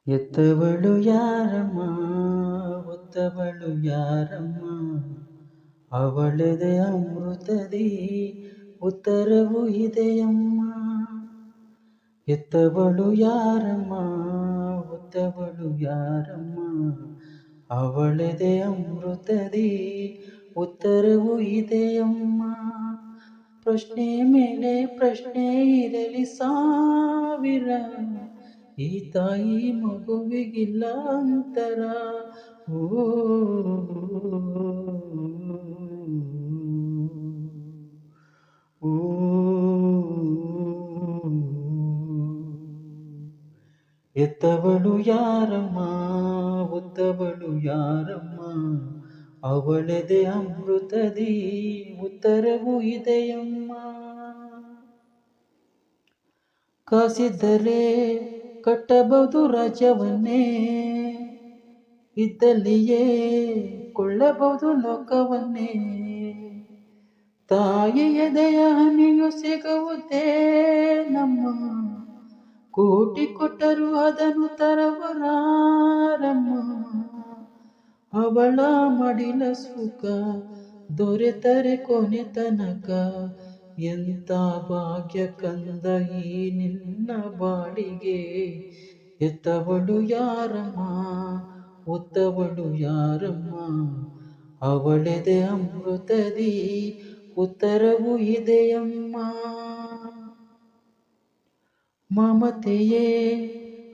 ಎತ್ತವಳು ಯಾರಮ್ಮ, ಒತ್ತವಳು ಯಾರಮ್ಮ, ಅವಳದೆ ಅಮೃತದಿ ಉತ್ತರವು ಇದೆಯಮ್ಮ. ಎತ್ತವಳು ಯಾರಮ್ಮ, ಒತ್ತವಳು ಯಾರಮ್ಮ, ಅವಳದೆ ಅಮೃತದಿ ಉತ್ತರವು ಇದೆಯಮ್ಮ. ಪ್ರಶ್ನೆ ಮೇಲೆ ಪ್ರಶ್ನೆ ಇರಲಿ ಸಾವಿರ, ಈ ತಾಯಿ ಮಗುವಿಗಿಲ್ಲ ಅಂತರ. ಓ ಓ ಎತ್ತವಳು ಯಾರಮ್ಮ, ಒತ್ತವಳು ಯಾರಮ್ಮ, ಅವಳದೆ ಅಮೃತದಿ ಉತ್ತರವು ಇದೆಯಮ್ಮ. ಕಾಸಿದ್ದರೆ ಕಟ್ಟಬಹುದು ರಾಜ್ಯವನ್ನೇ, ಇದ್ದಲ್ಲಿಯೇ ಕೊಳ್ಳಬಹುದು ಲೋಕವನ್ನೇ. ತಾಯಿಯ ದಯ ಹನಿಯು ಸಿಗುವುದೇ ನಮ್ಮ, ಕೋಟಿ ಕೊಟ್ಟರು ಅದನ್ನು ತರವರಾರಮ್ಮ. ಅವಳ ಮಡಿಲ ಸುಖ ದೊರೆತರೆ ಕೊನೆ ತನಕ, ಎಂತ ಭಾಗ್ಯ ಕಂದ ಈ ನಿನ್ನ ಬಾಳಿಗೆ. ಎತ್ತವಳು ಯಾರಮ್ಮ, ಒತ್ತವಳು ಯಾರಮ್ಮ, ಅವಳದೆ ಅಮೃತದಿ ಉತ್ತರವು ಇದೆಯಮ್ಮ. ಮಮತೆಯೇ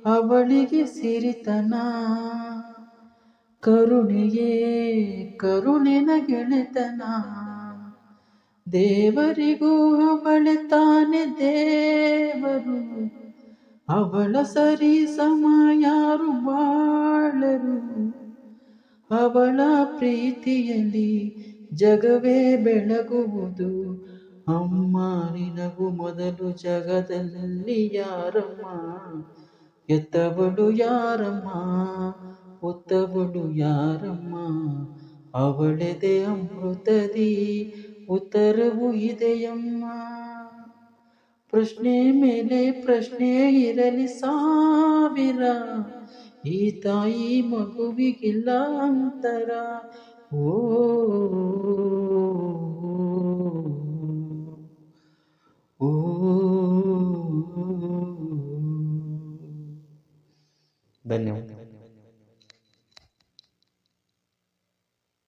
ಅವಳಿಗೆ ಸಿರಿತನ, ಕರುಣೆಯೇ ಕರುಣೆನ ಗೆಳೆತನ. ದೇವರಿಗೂ ಅವಳೆ ತಾನೆ ದೇವರು, ಅವಳ ಸರಿ ಸಮ ಯಾರು ಬಾಳರು. ಅವಳ ಪ್ರೀತಿಯಲ್ಲಿ ಜಗವೇ ಬೆಳಗುವುದು, ಅಮ್ಮ ನಿನಗೂ ಮೊದಲು ಜಗದಲ್ಲಿ ಯಾರಮ್ಮ. ಎತ್ತವಳು ಯಾರಮ್ಮ, ಒತ್ತವಳು ಯಾರಮ್ಮ, ಅವಳದೆ ಅಮೃತದಿ ಉತ್ತರವು ಇದೆಯಮ್ಮ. ಪ್ರಶ್ನೆ ಮೇಲೆ ಪ್ರಶ್ನೆ ಇರಲಿ ಸಾವಿರ, ಈ ತಾಯಿ ಮಗುವಿಗಿಲ್ಲ ಅಂತರ. ಓ ಓ ಧನ್ಯವಾದ.